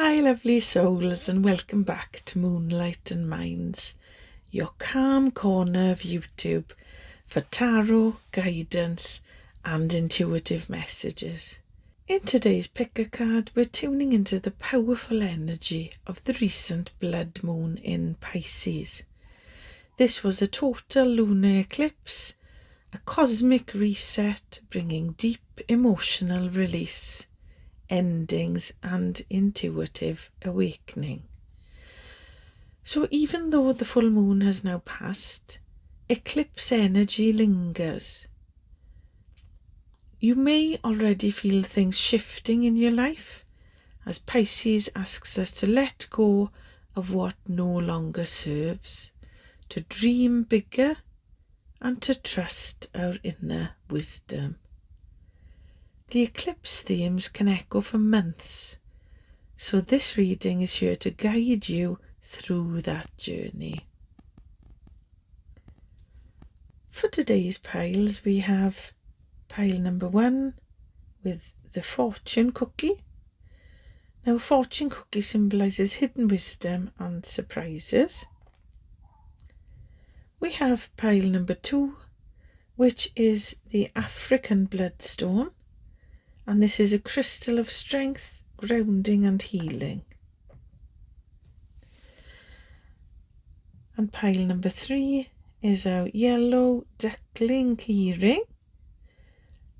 Hi lovely souls, and welcome back to Moonlight and Minds, your calm corner of YouTube for tarot, guidance and intuitive messages. In today's pick a card, we're tuning into the powerful energy of the recent blood moon in Pisces. This was a total lunar eclipse, a cosmic reset bringing deep emotional release, endings and intuitive awakening. So even though the full moon has now passed, eclipse energy lingers. You may already feel things shifting in your life as Pisces asks us to let go of what no longer serves, to dream bigger and to trust our inner wisdom. The eclipse themes can echo for months, so this reading is here to guide you through that journey. For today's piles, we have pile number 1 with the fortune cookie. Now, fortune cookie symbolises hidden wisdom and surprises. We have pile number 2, which is the African Bloodstone. And this is a crystal of strength, grounding and healing. And pile number 3 is our yellow Duckling Keyring,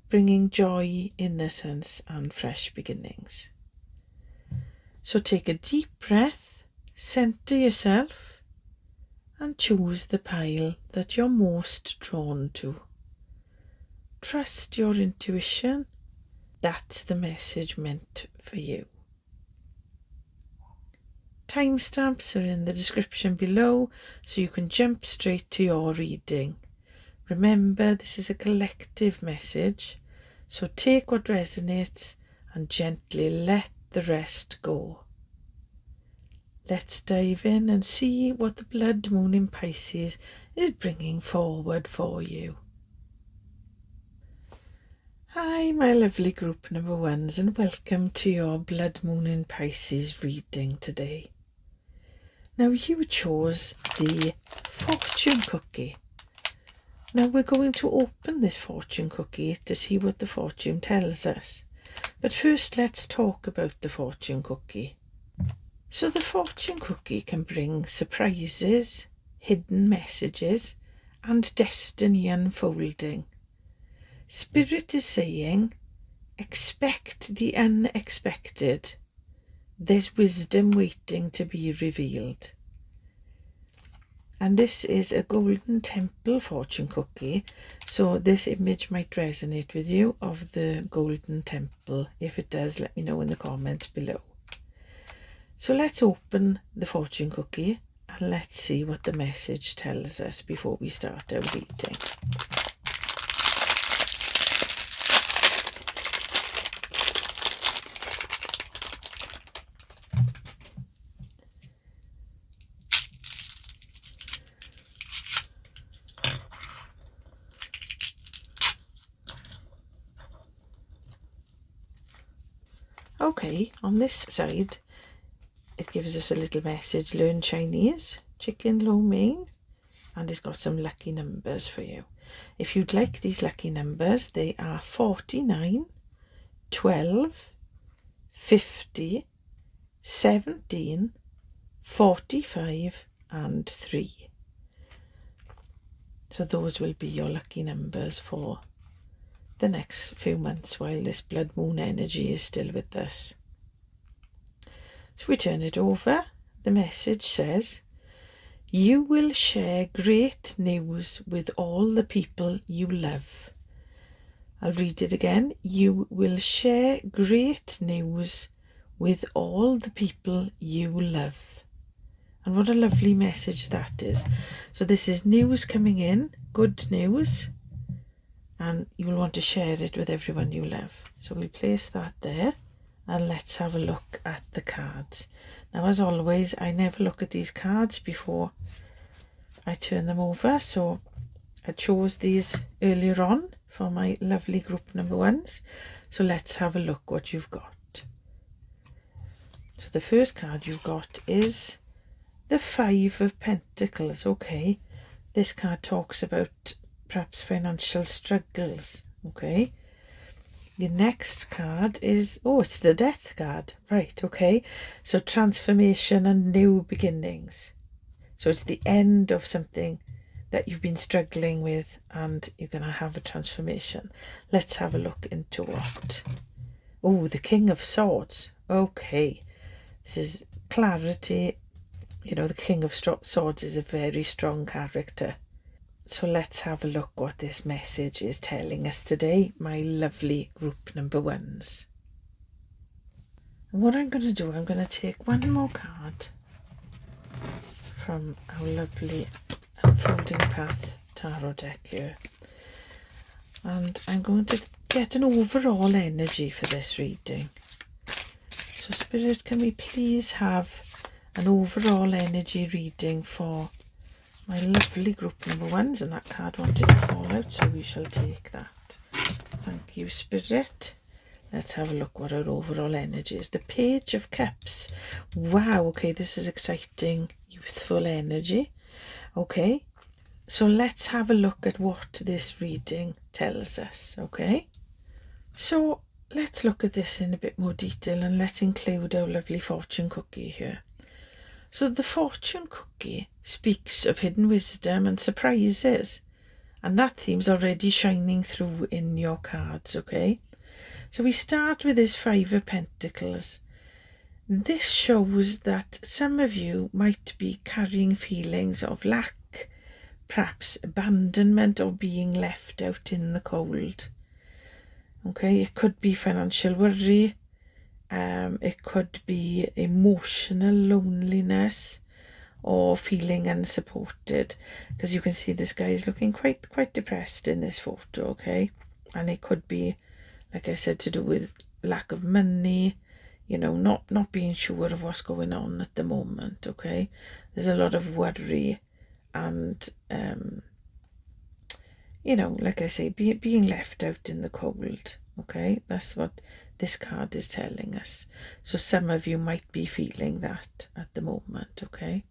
bringing joy, innocence and fresh beginnings. So take a deep breath, centre yourself and choose the pile that you're most drawn to. Trust your intuition. That's the message meant for you. Timestamps are in the description below, so you can jump straight to your reading. Remember, this is a collective message, so take what resonates and gently let the rest go. Let's dive in and see what the blood moon in Pisces is bringing forward for you. Hi my lovely group number 1s, and welcome to your blood moon in Pisces reading today. Now you chose the fortune cookie. Now we're going to open this fortune cookie to see what the fortune tells us. But first let's talk about the fortune cookie. So the fortune cookie can bring surprises, hidden messages and destiny unfolding. Spirit is saying, expect the unexpected. There's wisdom waiting to be revealed. And this is a golden temple fortune cookie, so this image might resonate with you of the golden temple. If it does, let me know in the comments below. So let's open the fortune cookie and let's see what the message tells us before we start our reading. Okay, on this side, it gives us a little message, learn Chinese, chicken lo mein, and it's got some lucky numbers for you. If you'd like these lucky numbers, they are 49, 12, 50, 17, 45 and 3. So those will be your lucky numbers for the next few months while this blood moon energy is still with us. So we turn it over. The message says, you will share great news with all the people you love. I'll read it again. You will share great news with all the people you love. And what a lovely message that is. So this is news coming in, good news, and you'll want to share it with everyone you love. So we'll place that there and let's have a look at the cards. Now, as always, I never look at these cards before I turn them over, so I chose these earlier on for my lovely group number 1s. So let's have a look what you've got. So the first card you've got is the Five of Pentacles. Okay, this card talks about perhaps financial struggles. Okay, your next card is, it's the Death card. Right, okay, so transformation and new beginnings. So it's the end of something that you've been struggling with and you're going to have a transformation. Let's have a look into what. Oh, the King of Swords. Okay, this is clarity. You know, the King of Swords is a very strong character. So let's have a look what this message is telling us today, my lovely group number ones. And what I'm going to do, I'm going to take one more card from our lovely Unfolding Path tarot deck here. And I'm going to get an overall energy for this reading. So Spirit, can we please have an overall energy reading for my lovely group number ones? And that card wanted to fall out, so we shall take that. Thank you, Spirit. Let's have a look what our overall energy is. The Page of Cups. Wow, okay, this is exciting, youthful energy. Okay, so let's have a look at what this reading tells us, okay? So let's look at this in a bit more detail and let's include our lovely fortune cookie here. So the fortune cookie speaks of hidden wisdom and surprises, and that theme's already shining through in your cards, okay? So we start with this Five of Pentacles. This shows that some of you might be carrying feelings of lack, perhaps abandonment or being left out in the cold. Okay, it could be financial worry, it could be emotional loneliness or feeling unsupported, because you can see this guy is looking quite depressed in this photo, okay? And it could be, like I said, to do with lack of money, you know, not being sure of what's going on at the moment, okay? There's a lot of worry and, you know, like I say, being left out in the cold, okay? That's what this card is telling us. So some of you might be feeling that at the moment, okay?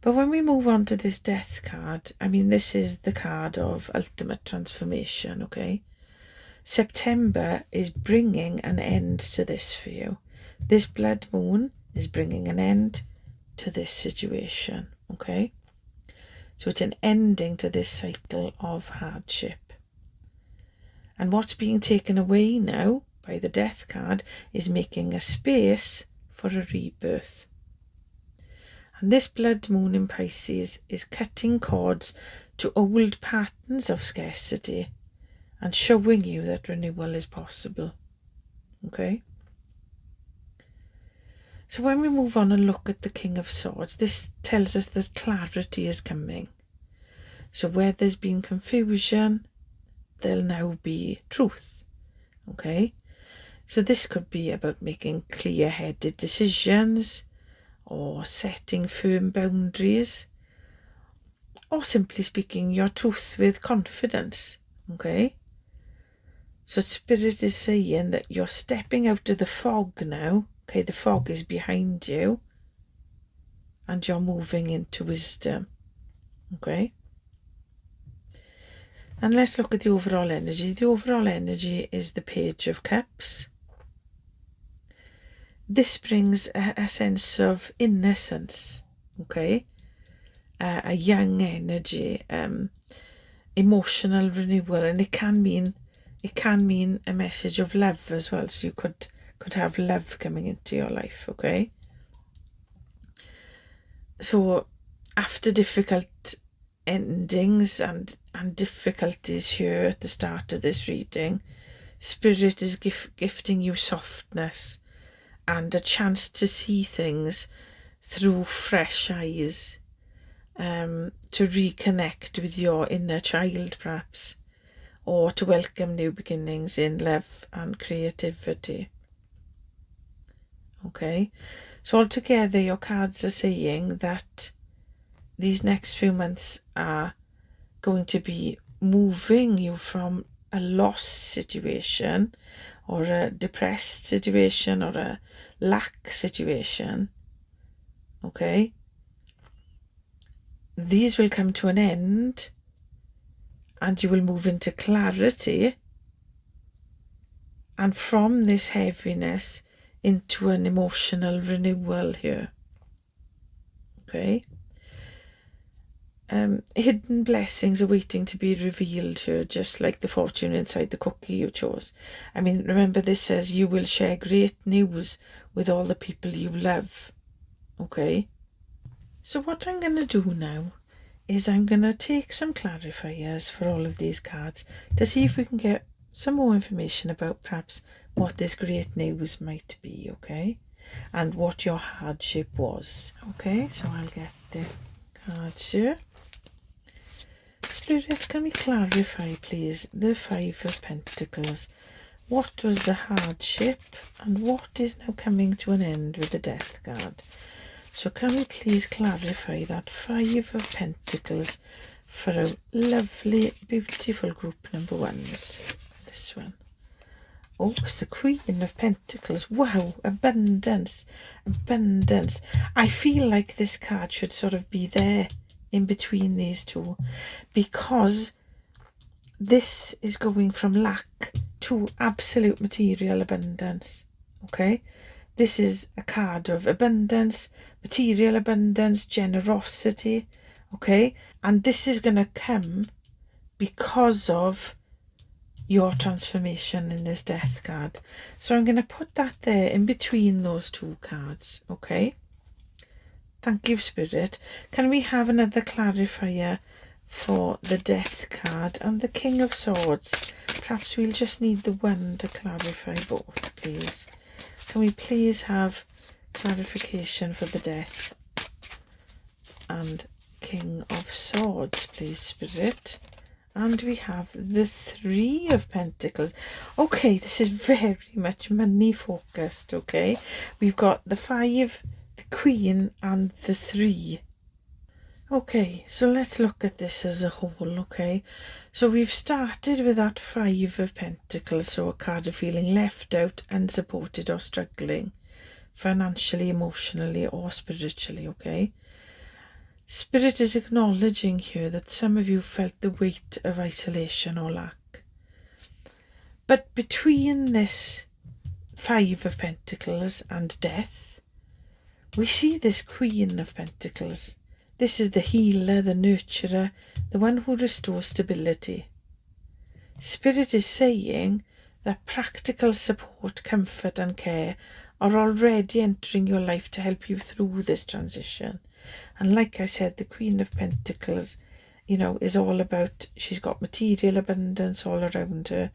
But when we move on to this Death card, I mean, this is the card of ultimate transformation, okay? September is bringing an end to this for you. This blood moon is bringing an end to this situation, okay? So it's an ending to this cycle of hardship. And what's being taken away now by the Death card is making a space for a rebirth. And this blood moon in Pisces is cutting cords to old patterns of scarcity and showing you that renewal is possible, okay? So when we move on and look at the King of Swords, this tells us that clarity is coming. So where there's been confusion, there'll now be truth, okay? So this could be about making clear-headed decisions or setting firm boundaries, or simply speaking your truth with confidence, okay? So Spirit is saying that you're stepping out of the fog now, okay? The fog is behind you and you're moving into wisdom, okay? And let's look at the overall energy. The overall energy is the Page of Cups. This brings a sense of innocence, okay? A young energy, emotional renewal, and it can mean a message of love as well. So you could have love coming into your life, okay? So after difficult endings and difficulties here at the start of this reading, Spirit is gifting you softness and a chance to see things through fresh eyes, to reconnect with your inner child perhaps, or to welcome new beginnings in love and creativity. Okay, so altogether your cards are saying that these next few months are going to be moving you from a loss situation or a depressed situation or a lack situation, okay, these will come to an end and you will move into clarity, and from this heaviness into an emotional renewal here, okay. Hidden blessings are waiting to be revealed here, just like the fortune inside the cookie you chose. I mean, remember this says you will share great news with all the people you love, okay. So what I'm going to do now is I'm going to take some clarifiers for all of these cards to see if we can get some more information about perhaps what this great news might be, okay, and what your hardship was, okay. So I'll get the cards here. Spirit, can we clarify, please, the Five of Pentacles? What was the hardship and what is now coming to an end with the Death card? So can we please clarify that Five of Pentacles for a lovely, beautiful group number ones? This one. Oh, it's the Queen of Pentacles. Wow, abundance, abundance. I feel like this card should sort of be there in between these two, because this is going from lack to absolute material abundance, okay. This is a card of abundance, material abundance, generosity, okay, and this is going to come because of your transformation in this Death card. So I'm going to put that there in between those two cards, okay. Thank you, Spirit. Can we have another clarifier for the Death card and the King of Swords? Perhaps we'll just need the one to clarify both, please. Can we please have clarification for the Death and King of Swords, please, Spirit? And we have the Three of Pentacles. Okay, this is very much money focused, okay. We've got the Five, the Queen and the Three. Okay, so let's look at this as a whole, okay. So we've started with that Five of Pentacles, so a card of feeling left out, unsupported or struggling, financially, emotionally or spiritually, okay. Spirit is acknowledging here that some of you felt the weight of isolation or lack. But between this Five of Pentacles and Death, we see this Queen of Pentacles. This is the healer, the nurturer, the one who restores stability. Spirit is saying that practical support, comfort and care are already entering your life to help you through this transition. And like I said, the Queen of Pentacles, you know, is all about, she's got material abundance all around her,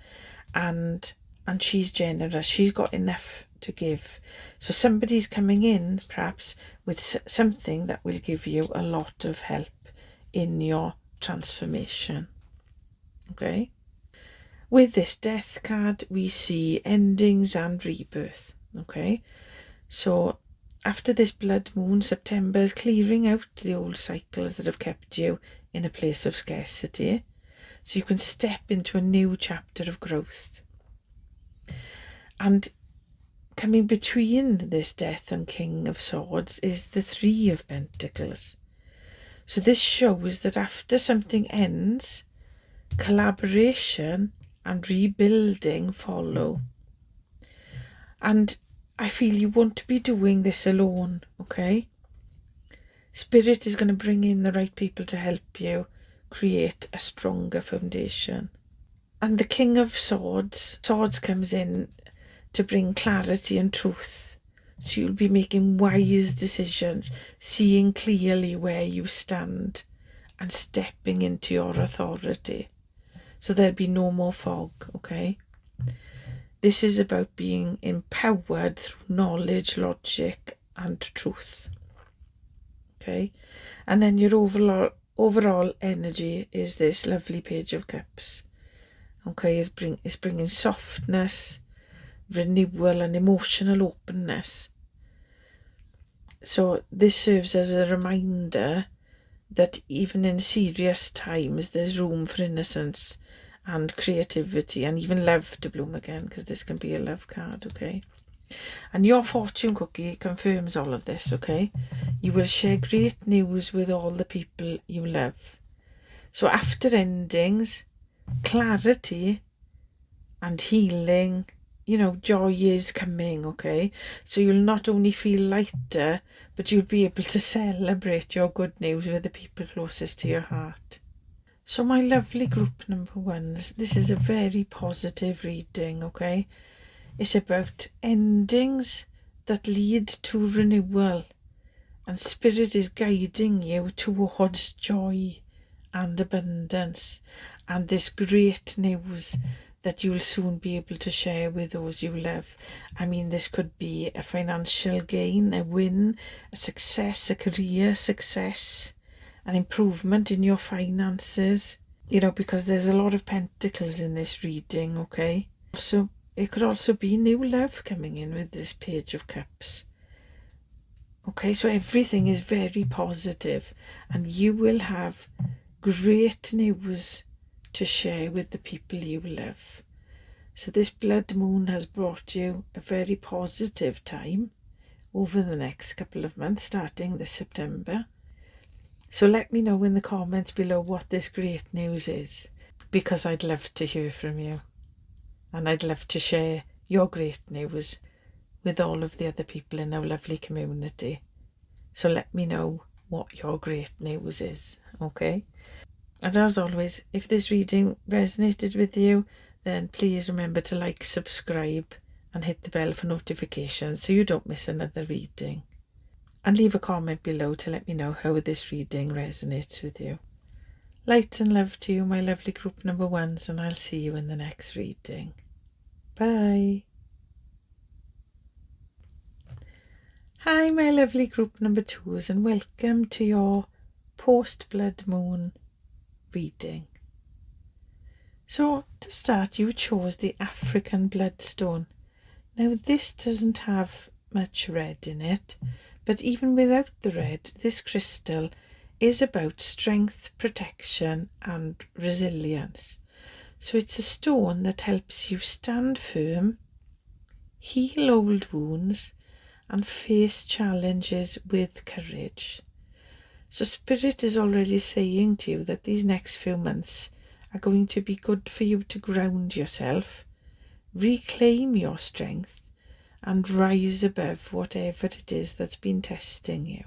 and she's generous. She's got enough to give. So somebody's coming in perhaps with something that will give you a lot of help in your transformation, okay. With this Death card we see endings and rebirth, okay. So after this blood moon, September is clearing out the old cycles that have kept you in a place of scarcity, so you can step into a new chapter of growth. And coming between this Death and King of Swords is the Three of Pentacles. So this shows that after something ends, collaboration and rebuilding follow. And I feel you won't be doing this alone, okay? Spirit is going to bring in the right people to help you create a stronger foundation. And the King of Swords comes in to bring clarity and truth. So you'll be making wise decisions, seeing clearly where you stand and stepping into your authority. So there'll be no more fog, okay? This is about being empowered through knowledge, logic and truth, okay? And then your overall energy is this lovely Page of Cups, okay? It's bringing softness, renewal and emotional openness. So this serves as a reminder that even in serious times there's room for innocence and creativity and even love to bloom again, because this can be a love card, okay? And your fortune cookie confirms all of this, okay? You will share great news with all the people you love. So after endings, clarity and healing, you know, joy is coming, okay? So you'll not only feel lighter, but you'll be able to celebrate your good news with the people closest to your heart. So my lovely group number ones, this is a very positive reading, okay? It's about endings that lead to renewal, and Spirit is guiding you towards joy and abundance and this great news that you'll soon be able to share with those you love. I mean, this could be a financial gain, a win, a success, a career success, an improvement in your finances, you know, because there's a lot of pentacles in this reading, okay? So it could also be new love coming in with this Page of Cups. Okay, so everything is very positive, and you will have great news to share with the people you love. So this blood moon has brought you a very positive time over the next couple of months, starting this September. So let me know in the comments below what this great news is, because I'd love to hear from you. And I'd love to share your great news with all of the other people in our lovely community. So let me know what your great news is, okay? And as always, if this reading resonated with you, then please remember to like, subscribe, and hit the bell for notifications so you don't miss another reading. And leave a comment below to let me know how this reading resonates with you. Light and love to you, my lovely group number ones, and I'll see you in the next reading. Bye. Hi, my lovely group number twos, and welcome to your post-blood moon reading. So to start, you chose the African Bloodstone. Now this doesn't have much red in it, but even without the red, this crystal is about strength, protection and resilience. So it's a stone that helps you stand firm, heal old wounds and face challenges with courage. So Spirit is already saying to you that these next few months are going to be good for you to ground yourself, reclaim your strength and rise above whatever it is that's been testing you.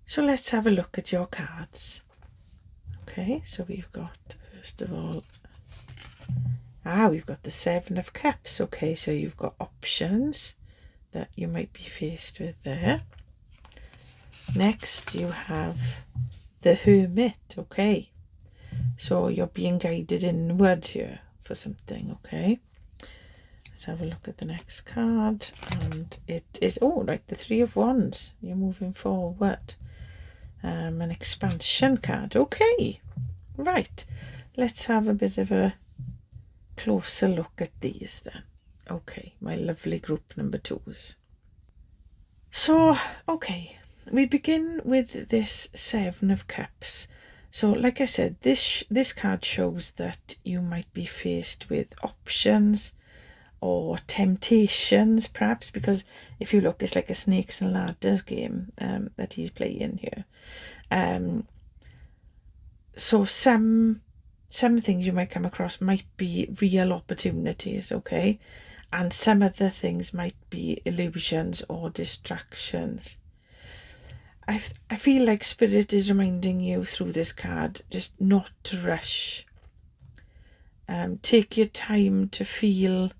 So let's have a look at your cards. Okay, so we've got, first of all, we've got the Seven of Cups. Okay, so you've got options that you might be faced with there. Next, you have the Hermit. Okay, so you're being guided inward here for something. Okay, let's have a look at the next card, and it is, oh right, the Three of Wands. You're moving forward. An expansion card. Okay, right, let's have a bit of a closer look at these then. Okay, my lovely group number twos. So, okay, we begin with this Seven of Cups. So like I said, this card shows that you might be faced with options or temptations, perhaps, because if you look, it's like a snakes and ladders game that he's playing here. So some things you might come across might be real opportunities, okay, and some other things might be illusions or distractions. I feel like Spirit is reminding you through this card just not to rush. Take your time to feel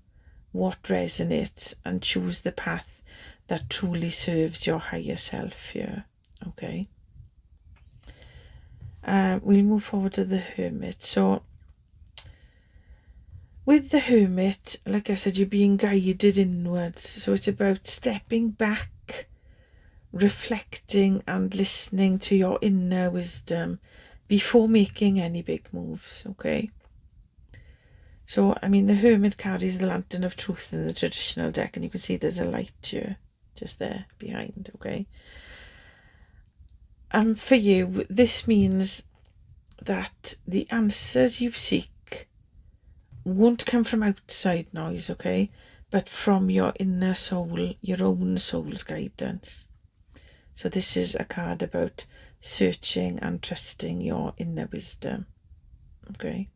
what resonates and choose the path that truly serves your higher self here, okay? We'll move forward to the Hermit. So with the Hermit, like I said, you're being guided inwards. So it's about stepping back, reflecting and listening to your inner wisdom before making any big moves, okay? So, I mean, the Hermit carries the Lantern of Truth in the traditional deck, and you can see there's a light here, just there behind, okay? For you, this means that the answers you seek won't come from outside noise, okay? But from your inner soul, your own soul's guidance. So this is a card about searching and trusting your inner wisdom, okay?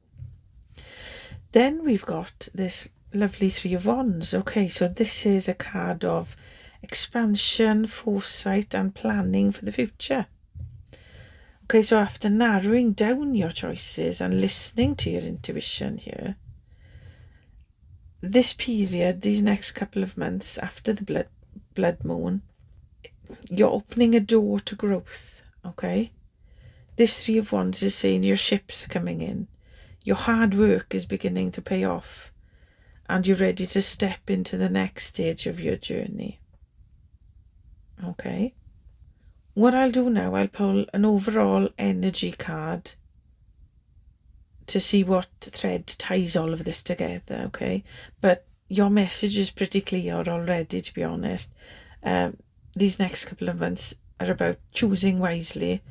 Then we've got this lovely Three of Wands, okay? So this is a card of expansion, foresight and planning for the future. Okay, so after narrowing down your choices and listening to your intuition here, this period, these next couple of months after the blood moon, you're opening a door to growth, okay? This Three of Wands is saying your ships are coming in, your hard work is beginning to pay off, and you're ready to step into the next stage of your journey, okay? What I'll do now, I'll pull an overall energy card to see what thread ties all of this together, okay? But your message is pretty clear already, to be honest. These next couple of months are about choosing wisely,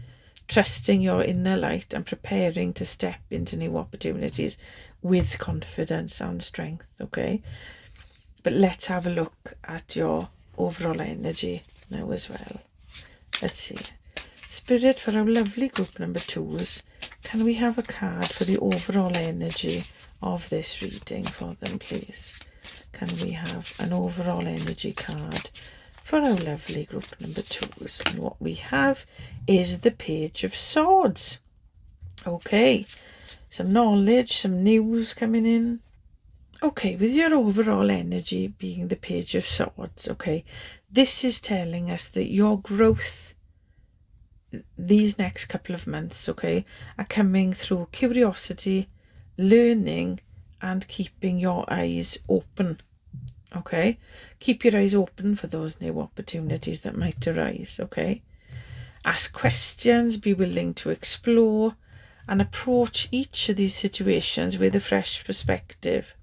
trusting your inner light and preparing to step into new opportunities with confidence and strength, okay? But let's have a look at your overall energy now as well. Let's see. Spirit, for our lovely group number 2s, can we have a card for the overall energy of this reading for them, please? Can we have an overall energy card for our lovely group number 2s? And what we have is the Page of Swords. Okay, some knowledge, some news coming in. Okay, with your overall energy being the Page of Swords, okay, this is telling us that your growth these next couple of months, okay, are coming through curiosity, learning, and keeping your eyes open, okay? Keep your eyes open for those new opportunities that might arise, okay? Ask questions, be willing to explore, and approach each of these situations with a fresh perspective.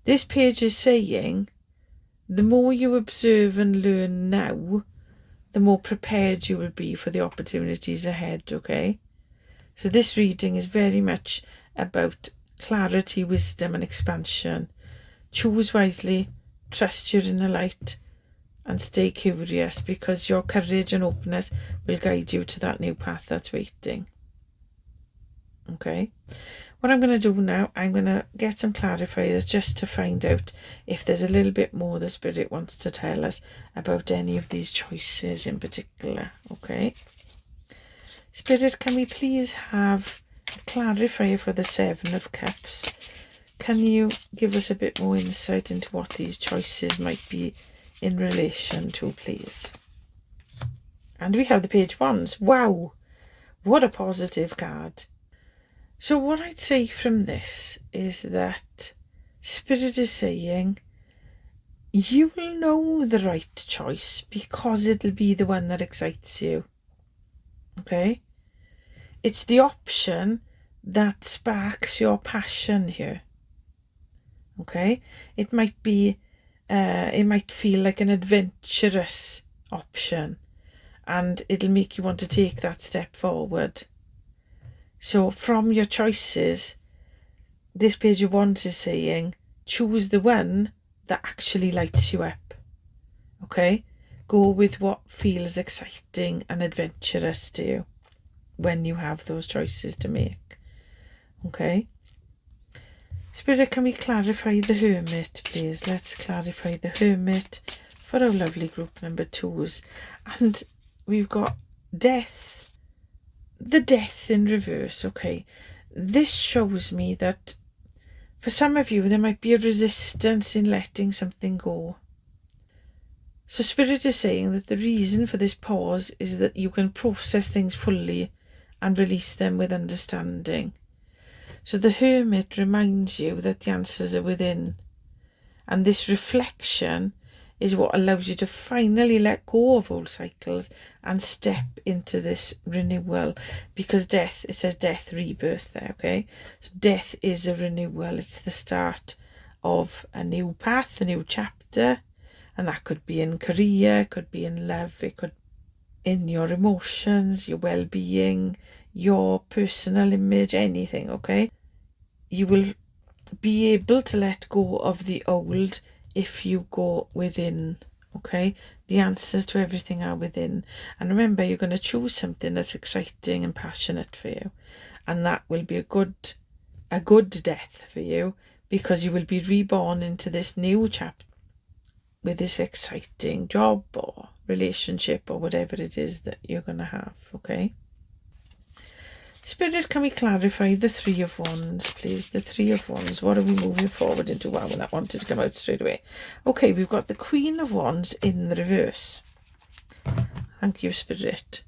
This page is saying, the more you observe and learn now, the more prepared you will be for the opportunities ahead, okay? So this reading is very much about clarity, wisdom and expansion. Choose wisely, trust your inner light and stay curious, because your courage and openness will guide you to that new path that's waiting. Okay? What I'm going to do now, I'm going to get some clarifiers just to find out if there's a little bit more the Spirit wants to tell us about any of these choices in particular, okay? Spirit, can we please have a clarifier for the Seven of Cups? Can you give us a bit more insight into what these choices might be in relation to, please? And we have the Page of Wands. Wow, what a positive card. So what I'd say from this is that Spirit is saying you will know the right choice because it'll be the one that excites you. Okay? It's the option that sparks your passion here. Okay? It might be, it might feel like an adventurous option, and it'll make you want to take that step forward. So from your choices, this Page of Wands is saying, choose the one that actually lights you up. Okay? Go with what feels exciting and adventurous to you when you have those choices to make. Okay? Spirit, can we clarify the Hermit, please? Let's clarify the Hermit for our lovely group number 2s. And we've got Death. The Death in reverse, okay. This shows me that for some of you there might be a resistance in letting something go. So Spirit is saying that the reason for this pause is that you can process things fully and release them with understanding. So the Hermit reminds you that the answers are within, and this reflection is what allows you to finally let go of old cycles and step into this renewal, because death, it says death, rebirth there, okay? So death is a renewal. It's the start of a new path, a new chapter, and that could be in career, could be in love, it could in your emotions, your well-being, your personal image, anything, okay? You will be able to let go of the old if you go within, okay? The answers to everything are within. And remember, you're going to choose something that's exciting and passionate for you. And that will be a good death for you, because you will be reborn into this new chapter with this exciting job or relationship or whatever it is that you're going to have, okay? Spirit, can we clarify the Three of Wands, please? The Three of Wands. What are we moving forward into? Wow, that wanted to come out straight away. Okay, we've got the Queen of Wands in the reverse. Thank you, Spirit.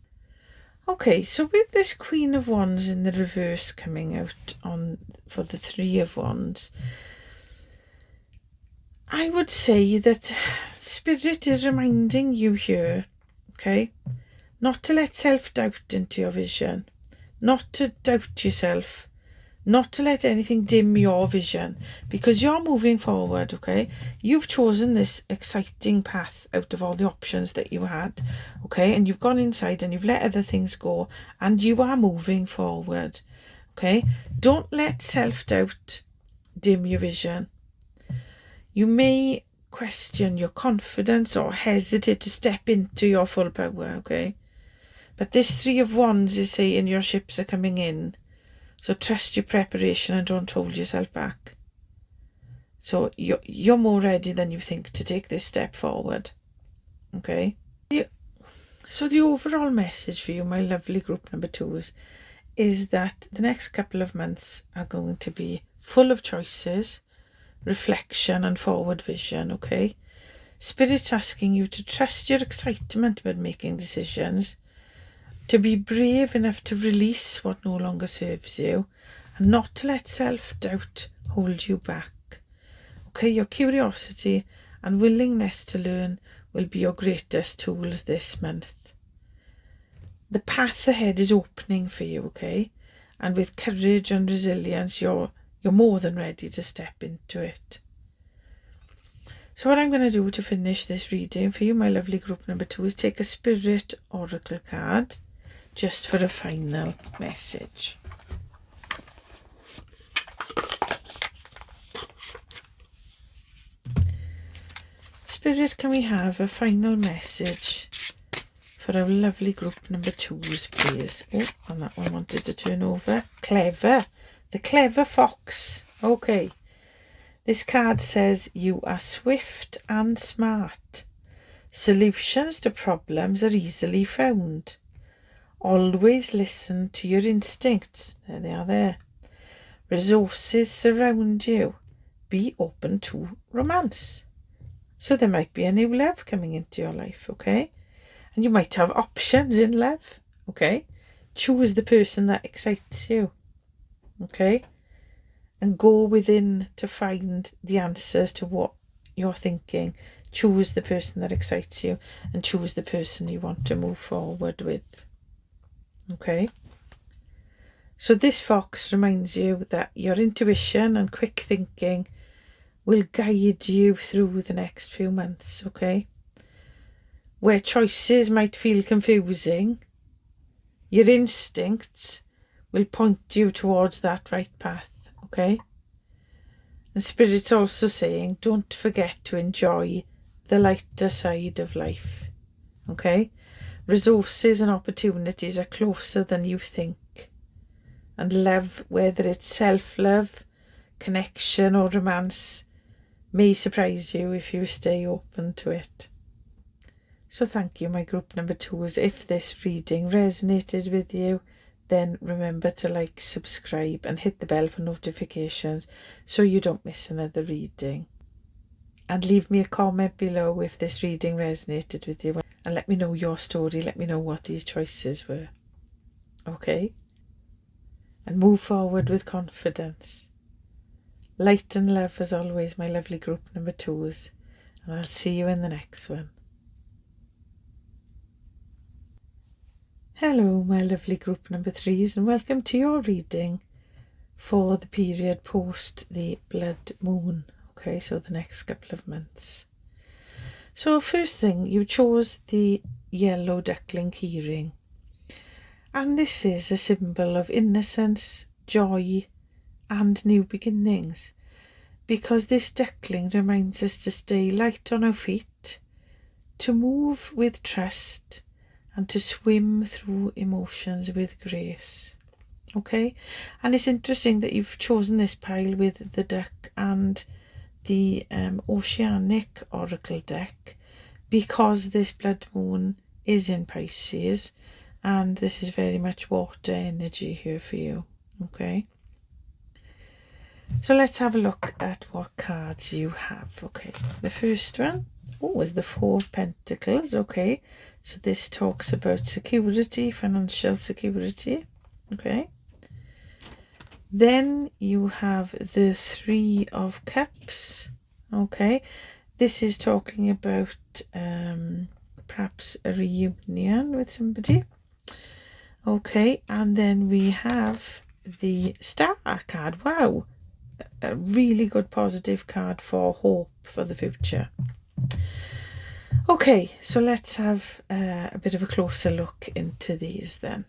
Okay, so with this Queen of Wands in the reverse coming out on for the Three of Wands, I would say that Spirit is reminding you here, okay, not to let self-doubt into your vision, not to doubt yourself, not to let anything dim your vision, because you're moving forward, okay? You've chosen this exciting path out of all the options that you had, okay? And you've gone inside and you've let other things go, and you are moving forward, okay? Don't let self-doubt dim your vision. You may question your confidence or hesitate to step into your full power, okay? But this Three of Wands is saying your ships are coming in. So trust your preparation and don't hold yourself back. So you're more ready than you think to take this step forward, okay? So the overall message for you, my lovely group number 2s, is that the next couple of months are going to be full of choices, reflection and forward vision, okay? Spirit's asking you to trust your excitement about making decisions, to be brave enough to release what no longer serves you, and not to let self-doubt hold you back. Okay, your curiosity and willingness to learn will be your greatest tools this month. The path ahead is opening for you, okay? And with courage and resilience, you're more than ready to step into it. So what I'm going to do to finish this reading for you, my lovely group number 2, is take a Spirit Oracle card just for a final message. Spirit, can we have a final message for our lovely group number 2s, please? Oh, and that one wanted to turn over. Clever. The clever fox. Okay. This card says you are swift and smart. Solutions to problems are easily found. Always listen to your instincts. There they are there. Resources surround you. Be open to romance. So there might be a new love coming into your life, okay? And you might have options in love, okay? Choose the person that excites you, okay? And go within to find the answers to what you're thinking. Choose the person that excites you and choose the person you want to move forward with, okay? So this fox reminds you that your intuition and quick thinking will guide you through the next few months, okay? Where choices might feel confusing, your instincts will point you towards that right path, okay? And Spirit's also saying, don't forget to enjoy the lighter side of life, okay? Resources and opportunities are closer than you think. And love, whether it's self-love, connection or romance, may surprise you if you stay open to it. So thank you, my group number 2s. If this reading resonated with you, then remember to like, subscribe and hit the bell for notifications so you don't miss another reading. And leave me a comment below if this reading resonated with you, and let me know your story. Let me know what these choices were, okay? And move forward with confidence. Light and love as always, my lovely group number 2s. And I'll see you in the next one. Hello, my lovely group number 3s, and welcome to your reading for the period post the blood moon. Okay, so the next couple of months. So first thing, you chose the yellow duckling keyring. And this is a symbol of innocence, joy, and new beginnings. Because this duckling reminds us to stay light on our feet, to move with trust, and to swim through emotions with grace. Okay, and it's interesting that you've chosen this pile with the duck and the oceanic oracle deck, because this blood moon is in Pisces and this is very much water energy here for you. Okay, so let's have a look at what cards you have. Okay, the first one is the Four of Pentacles. Okay, so this talks about security, financial security. Okay, then you have the Three of Cups. Okay, this is talking about perhaps a reunion with somebody. Okay, and then we have the Star card. Wow, a really good positive card for hope for the future. Okay, so let's have a bit of a closer look into these then.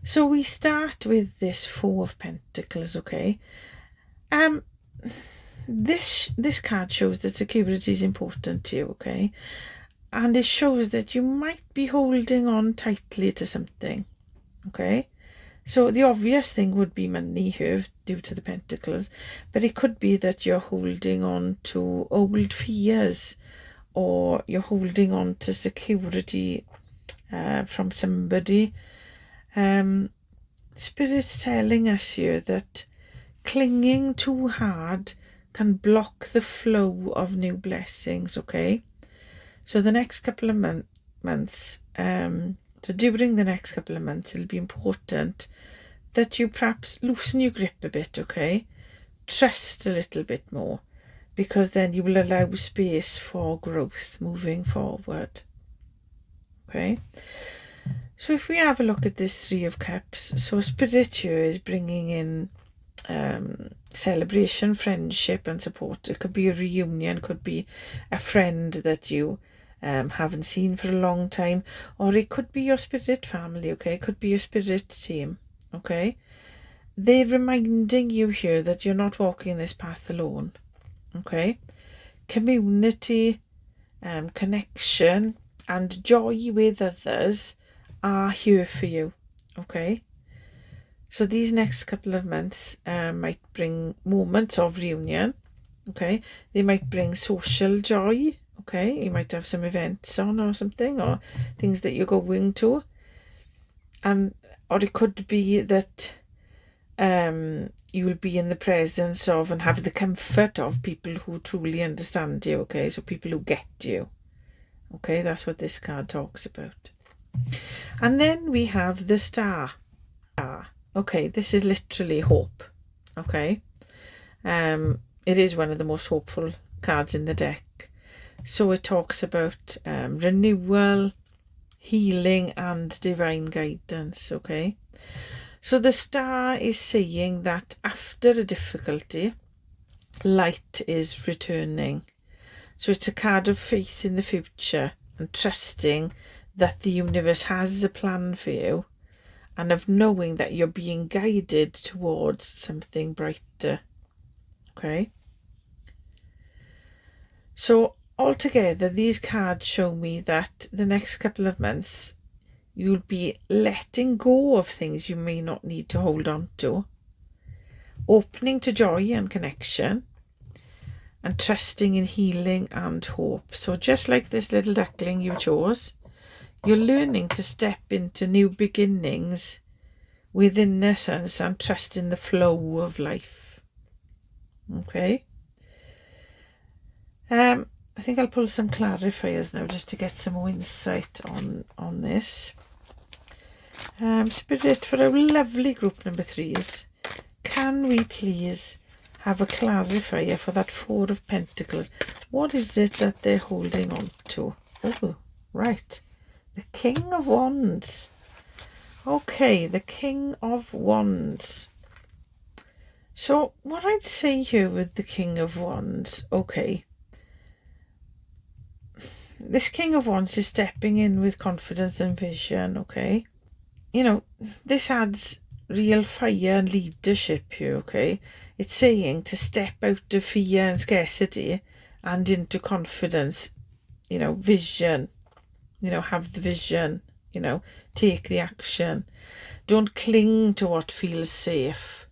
So we start with this Four of Pentacles. Okay, this card shows that security is important to you. Okay, and it shows that you might be holding on tightly to something. Okay, so the obvious thing would be money here due to the Pentacles, but it could be that you're holding on to old fears, or you're holding on to security from somebody. Spirit's telling us here that clinging too hard can block the flow of new blessings. Okay, so the next couple of months, so during the next couple of months, it'll be important that you perhaps loosen your grip a bit. Okay, trust a little bit more, because then you will allow space for growth moving forward. Okay, so if we have a look at this Three of Cups, so Spirit here is bringing in celebration, friendship and support. It could be a reunion, could be a friend that you haven't seen for a long time, or it could be your spirit family. Okay, it could be your spirit team. Okay, they're reminding you here that you're not walking this path alone. Okay, community, connection and joy with others are here for you. Okay, so these next couple of months might bring moments of reunion. Okay, they might bring social joy. Okay, you might have some events on or something, or things that you're going to, or it could be that you will be in the presence of and have the comfort of people who truly understand you. Okay, so people who get you. Okay, that's what this card talks about. And then we have the Star. Okay, this is literally hope. Okay, it is one of the most hopeful cards in the deck. So it talks about renewal, healing and divine guidance. Okay, so the Star is saying that after a difficulty, light is returning. So it's a card of faith in the future and trusting that the universe has a plan for you, and of knowing that you're being guided towards something brighter. Okay, so altogether these cards show me that the next couple of months you'll be letting go of things you may not need to hold on to, opening to joy and connection, and trusting in healing and hope. So just like this little duckling you chose, you're learning to step into new beginnings with innocence and trust in the flow of life. Okay, I think I'll pull some clarifiers now just to get some more insight on this. Spirit, for our lovely group number 3s, can we please have a clarifier for that Four of Pentacles? What is it that they're holding on to? Oh, right. The King of Wands. Okay, the King of Wands. So what I'd say here with the King of Wands, okay, this King of Wands is stepping in with confidence and vision, okay? You know, this adds real fire and leadership here, okay? It's saying to step out of fear and scarcity and into confidence, you know, vision, you know, have the vision, you know, take the action. Don't cling to what feels safe.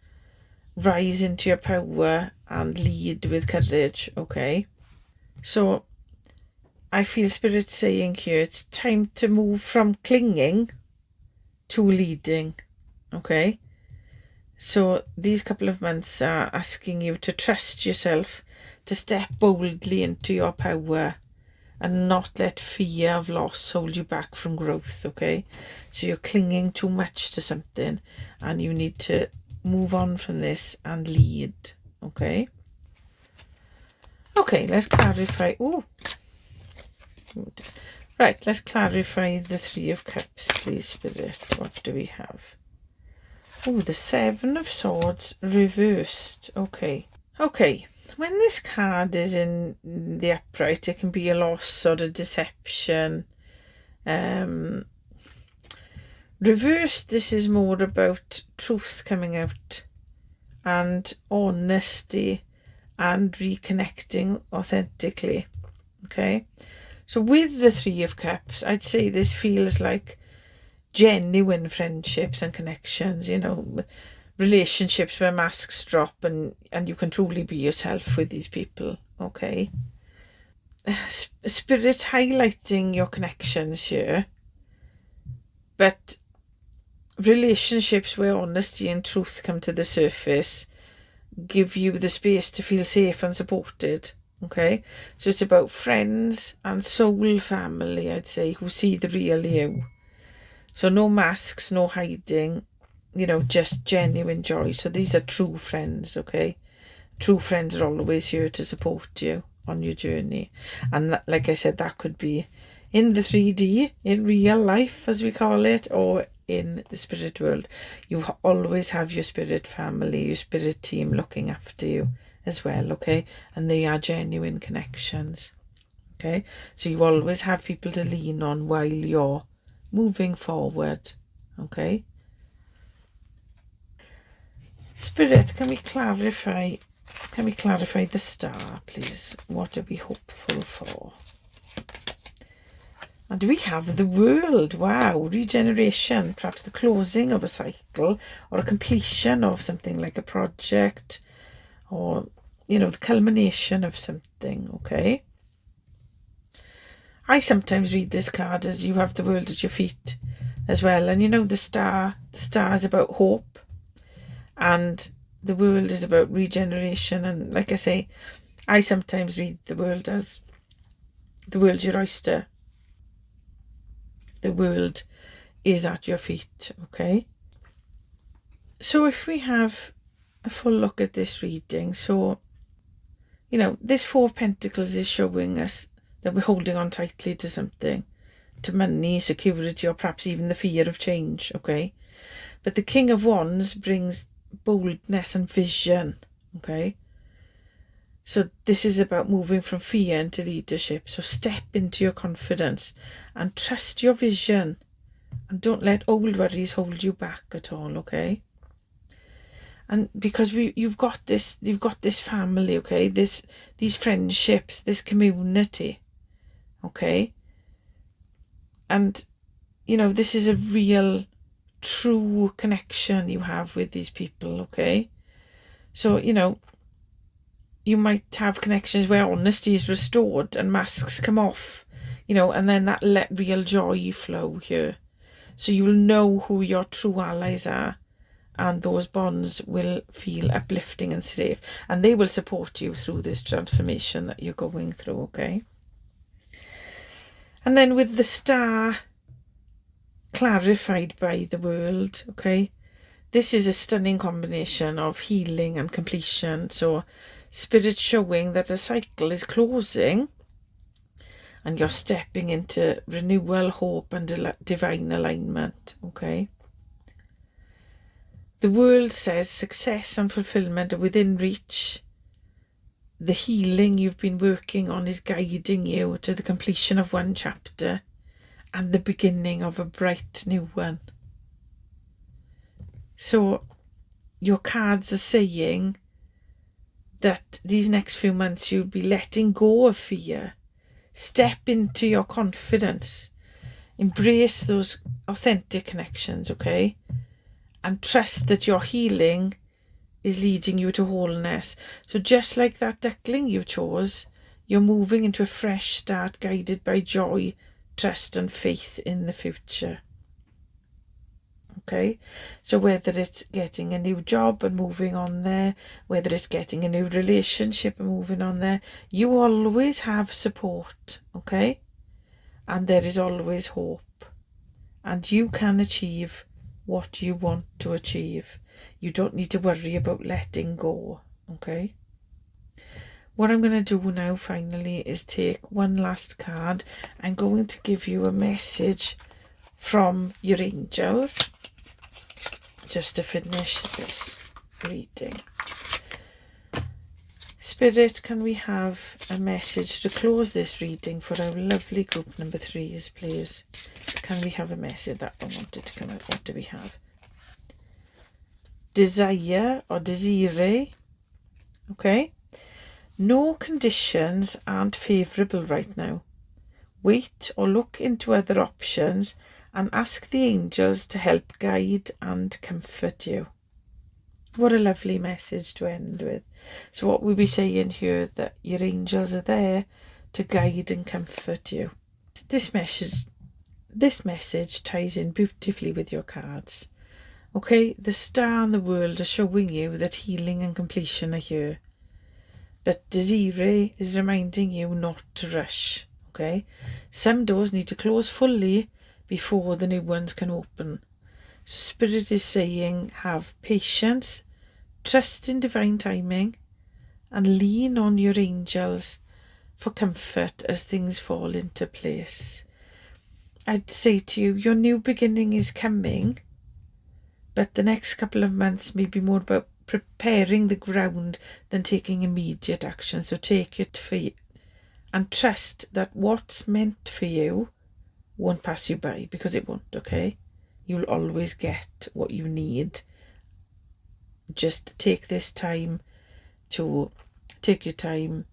Rise into your power and lead with courage, okay? So I feel Spirit saying here, it's time to move from clinging to leading, okay? So these couple of months are asking you to trust yourself, to step boldly into your power and not let fear of loss hold you back from growth, okay? So you're clinging too much to something and you need to move on from this and lead, okay? Okay, let's clarify. Oh, right, let's clarify the Three of Cups, please, Spirit. What do we have? Oh, the Seven of Swords reversed. Okay. Okay. When this card is in the upright, it can be a loss or a deception. Reversed, this is more about truth coming out and honesty and reconnecting authentically. Okay. So with the Three of Cups, I'd say this feels like genuine friendships and connections, you know, relationships where masks drop and you can truly be yourself with these people, okay? Spirit's highlighting your connections here, but relationships where honesty and truth come to the surface give you the space to feel safe and supported, okay? So it's about friends and soul family, I'd say, who see the real you. So no masks, no hiding, you know, just genuine joy. So these are true friends, okay? True friends are always here to support you on your journey. And that, like I said, that could be in the 3D, in real life, as we call it, or in the spirit world. You always have your spirit family, your spirit team looking after you as well, okay? And they are genuine connections, okay? So you always have people to lean on while you're moving forward, okay? Spirit, can we clarify the star, please? What are we hopeful for? And we have the world. Wow, regeneration, perhaps the closing of a cycle or a completion of something like a project, or, you know, the culmination of something, okay? I sometimes read this card as you have the world at your feet as well. And you know, the star is about hope and the world is about regeneration. And like I say, I sometimes read the world as the world's your oyster. The world is at your feet, okay? So if we have a full look at this reading, so, you know, this Four of Pentacles is showing us that we're holding on tightly to something, to money, security, or perhaps even the fear of change, okay? But the King of Wands brings boldness and vision, okay? So this is about moving from fear into leadership. So step into your confidence and trust your vision and don't let old worries hold you back at all, okay? And because you've got this family, okay? These friendships, this community, okay? And, you know, this is a real, true connection you have with these people, okay? So, you know, you might have connections where honesty is restored and masks come off, you know, and then that let real joy flow here. So you'll know who your true allies are, and those bonds will feel uplifting and safe, and they will support you through this transformation that you're going through, okay? And then with the star clarified by the world, okay, this is a stunning combination of healing and completion. So Spirit showing that a cycle is closing and you're stepping into renewal, hope and divine alignment, okay? The world says success and fulfillment are within reach. the healing you've been working on is guiding you to the completion of one chapter and the beginning of a bright new one. So your cards are saying that these next few months you'll be letting go of fear. Step into your confidence. Embrace those authentic connections, okay? And trust that your healing is leading you to wholeness. So just like that duckling you chose, you're moving into a fresh start guided by joy, trust and faith in the future. Okay, so whether it's getting a new job and moving on there, whether it's getting a new relationship and moving on there, you always have support, okay? And there is always hope. And you can achieve what you want to achieve. You don't need to worry about letting go, okay? What I'm going to do now finally is take one last card. I'm going to give you a message from your angels just to finish this reading. Spirit, can we have a message to close this reading for our lovely group number 3s, please? Can we have a message? That one wanted to come out. What do we have? Desire or desire. Okay. No conditions aren't favourable right now. Wait or look into other options and ask the angels to help guide and comfort you. What a lovely message to end with. So what we'll be saying here, that your angels are there to guide and comfort you. This message ties in beautifully with your cards. Okay, the star and the world are showing you that healing and completion are here. But Desiree is reminding you not to rush. Okay, some doors need to close fully before the new ones can open. Spirit is saying have patience, trust in divine timing, and lean on your angels for comfort as things fall into place. I'd say to you, your new beginning is coming, but the next couple of months may be more about preparing the ground than taking immediate action. So take it for you and trust that what's meant for you won't pass you by, because it won't, okay? You'll always get what you need. Just take this time to take your time,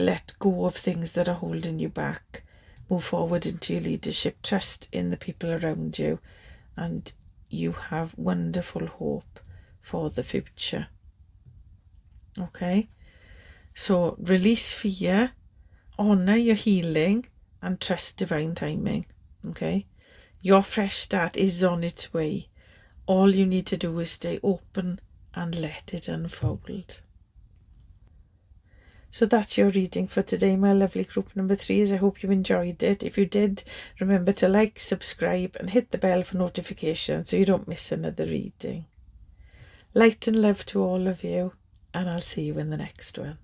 let go of things that are holding you back, move forward into your leadership, trust in the people around you, and you have wonderful hope for the future. Okay? So release fear, honour your healing, and trust divine timing. Okay? Your fresh start is on its way. All you need to do is stay open and let it unfold. So that's your reading for today, my lovely group number 3s. I hope you enjoyed it. If you did, remember to like, subscribe and hit the bell for notifications so you don't miss another reading. Light and love to all of you, and I'll see you in the next one.